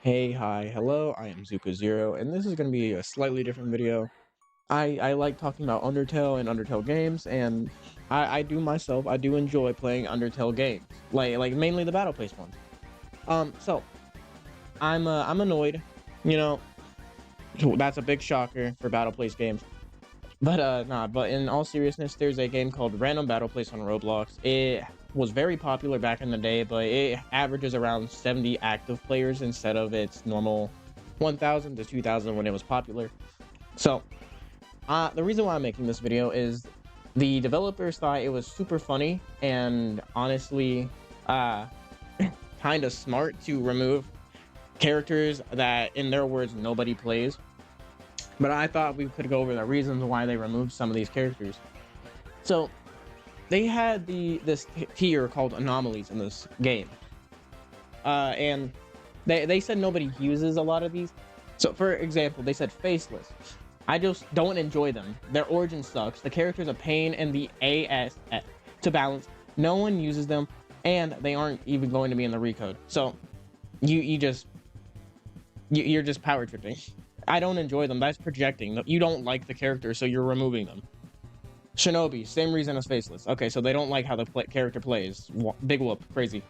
Hi, hello, I am Zuka0, and this is going to be a slightly different video. I like talking about Undertale and Undertale games, and I do enjoy playing Undertale games, like mainly the battle place ones. So I'm annoyed, you know, that's a big shocker for battle place games. But in all seriousness, there's a game called Random Battle Place on Roblox. It was very popular back in the day, but it averages around 70 active players instead of its normal 1,000 to 2,000 when it was popular. So, the reason why I'm making this video is the developers thought it was super funny and honestly, kind of smart to remove characters that, in their words, nobody plays. But I thought we could go over the reasons why they removed some of these characters. So they had this tier called anomalies in this game, and they said nobody uses a lot of these. So for example, they said faceless. I just don't enjoy them. Their origin sucks. The character's a pain in the ass to balance. No one uses them, and they aren't even going to be in the recode. So you're just power tripping. I don't enjoy them. That's projecting. You don't like the character, so you're removing them. Shinobi, same reason as Faceless. Okay, so they don't like how the character plays. Big whoop, crazy.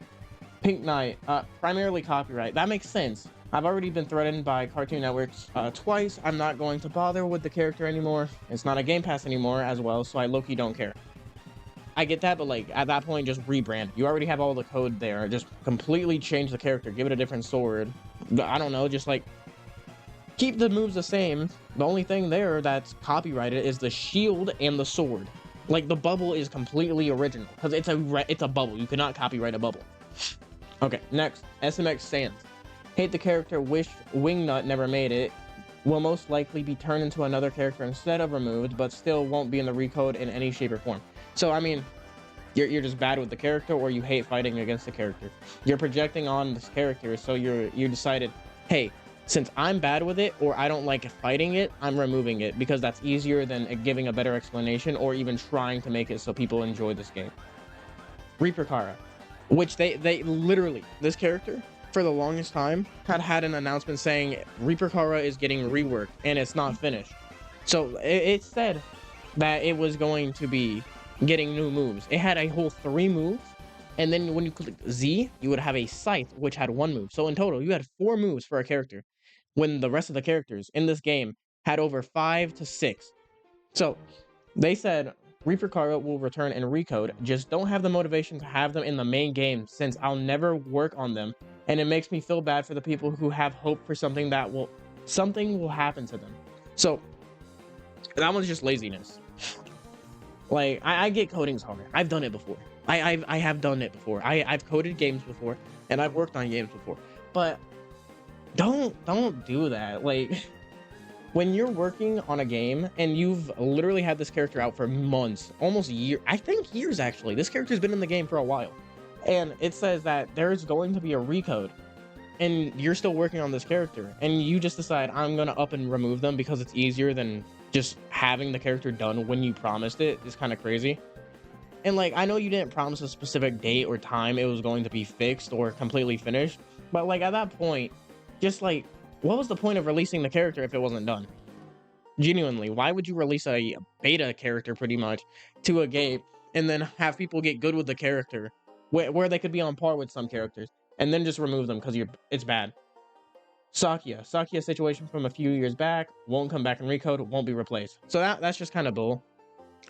Pink Knight, primarily copyright. That makes sense. I've already been threatened by Cartoon Networks twice. I'm not going to bother with the character anymore. It's not a Game Pass anymore as well, so I low-key don't care. I get that, but like at that point, just rebrand. You already have all the code there. Just completely change the character. Give it a different sword. I don't know, just like keep the moves the same. The only thing there that's copyrighted is the shield and the sword. Like the bubble is completely original because it's a bubble. You cannot copyright a bubble. Okay, next, SMX Sans. Hate the character, wish Wingnut never made it. Will most likely be turned into another character instead of removed, but still won't be in the recode in any shape or form. So I mean, you're just bad with the character, or you hate fighting against the character. You're projecting on this character, so you decided, hey, since I'm bad with it or I don't like fighting it, I'm removing it because that's easier than giving a better explanation or even trying to make it so people enjoy this game. Reaper Kara, which they literally, this character for the longest time had an announcement saying Reaper Kara is getting reworked and it's not finished. So it said that it was going to be getting new moves. It had a whole 3 moves. And then when you click Z, you would have a Scythe, which had 1 move. So in total, you had 4 moves for a character, when the rest of the characters in this game had over 5 to 6. So they said Reaper Kara will return in Recode, just don't have the motivation to have them in the main game since I'll never work on them, and it makes me feel bad for the people who have hope for something will happen to them. So that one's just laziness. Like I get coding's hard. I've done it before. I have done it before. I've coded games before and I've worked on games before. But don't do that. Like when you're working on a game and you've literally had this character out for months, almost years, I think years actually. This character's been in the game for a while. And it says that there's going to be a recode and you're still working on this character and you just decide I'm gonna up and remove them because it's easier than just having the character done when you promised it is kind of crazy. And like, I know you didn't promise a specific date or time it was going to be fixed or completely finished, but like at that point, just like, what was the point of releasing the character if it wasn't done? Genuinely, why would you release a beta character pretty much to a game and then have people get good with the character where they could be on par with some characters and then just remove them because it's bad? Sakia situation from a few years back, won't come back in Recode, won't be replaced. So that's just kind of bull.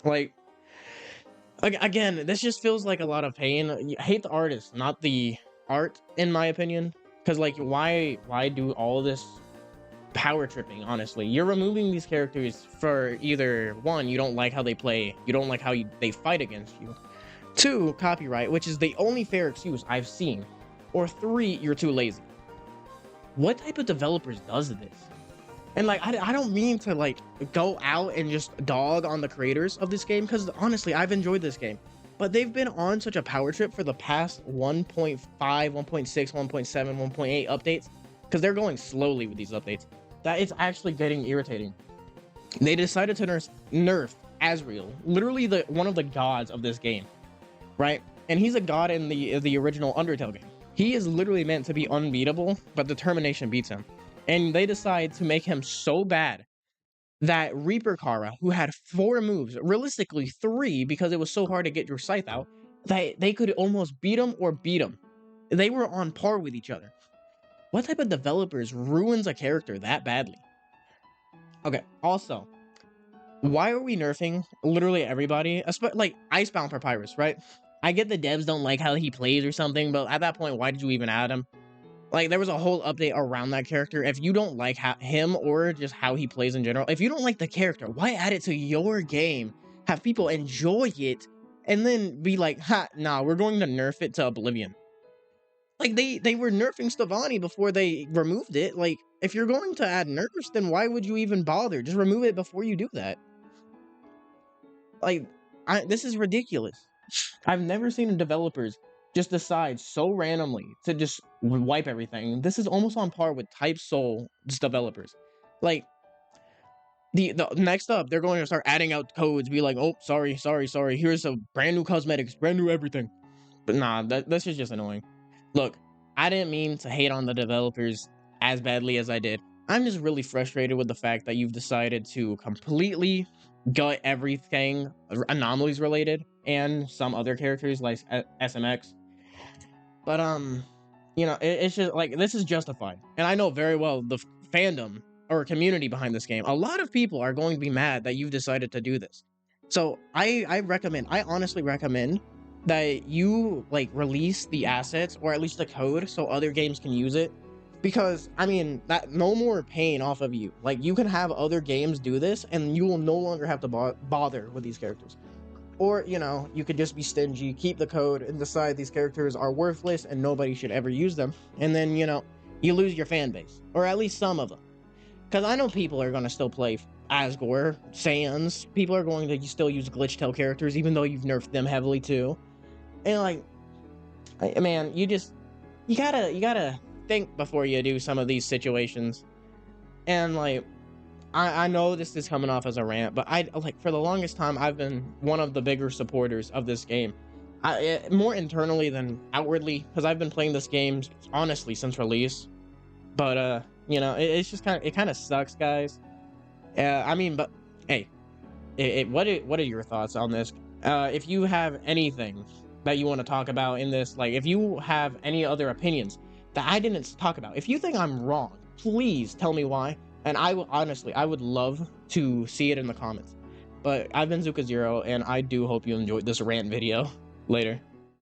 Like again, this just feels like a lot of pain. I hate the artist, not the art, in my opinion. Because like, why do all this power tripping? Honestly, you're removing these characters for either 1, you don't like how they play, you don't like how they fight against you. 2, copyright, which is the only fair excuse I've seen. Or 3, you're too lazy. What type of developers does this? And like, I don't mean to like go out and just dog on the creators of this game, because honestly, I've enjoyed this game. But they've been on such a power trip for the past 1.5, 1.6, 1.7, 1.8 updates, because they're going slowly with these updates, that it's actually getting irritating. They decided to nerf Asriel, literally one of the gods of this game, right? And he's a god in the original Undertale game. He is literally meant to be unbeatable, but determination beats him. And they decide to make him so bad that Reaper Kara, who had 4 moves, realistically 3 because it was so hard to get your scythe out, that they could almost beat him or beat him. They were on par with each other. What type of developers ruins a character that badly? Okay, also, why are we nerfing literally everybody? Like Icebound Papyrus, right? I get the devs don't like how he plays or something, but at that point, why did you even add him? Like, there was a whole update around that character. If you don't like him or just how he plays in general, if you don't like the character, why add it to your game? Have people enjoy it, and then be like, ha, nah, we're going to nerf it to oblivion. Like, they were nerfing Stevani before they removed it. Like, if you're going to add nerfs, then why would you even bother? Just remove it before you do that. Like, this is ridiculous. I've never seen developers just decide so randomly to just wipe everything. This is almost on par with Type Soul developers. Like, the next up, they're going to start adding out codes, be like, oh, sorry, here's a brand new cosmetics, brand new everything. But nah, that's just annoying. Look, I didn't mean to hate on the developers as badly as I did. I'm just really frustrated with the fact that you've decided to completely gut everything anomalies related and some other characters like SMX. But you know, it's just like, this is justified, and I know very well the fandom or community behind this game. A lot of people are going to be mad that you've decided to do this. So I honestly recommend that you like release the assets or at least the code so other games can use it, because I mean, that no more pain off of you. Like, you can have other games do this and you will no longer have to bother with these characters. Or, you know, you could just be stingy, keep the code, and decide these characters are worthless and nobody should ever use them. And then, you know, you lose your fan base, or at least some of them. Because I know people are going to still play Asgore, Sans. People are going to still use glitch tail characters, even though you've nerfed them heavily too. And like, man, you gotta think before you do some of these situations. And like, I know this is coming off as a rant, but for the longest time, I've been one of the bigger supporters of this game. More internally than outwardly, because I've been playing this game honestly since release. But you know, it's just kind of sucks, guys. I mean, but hey, what are your thoughts on this? If you have anything that you want to talk about in this, like if you have any other opinions that I didn't talk about, if you think I'm wrong, please tell me why. And I would love to see it in the comments. But I've been Zuka0, and I do hope you enjoyed this rant video. Later.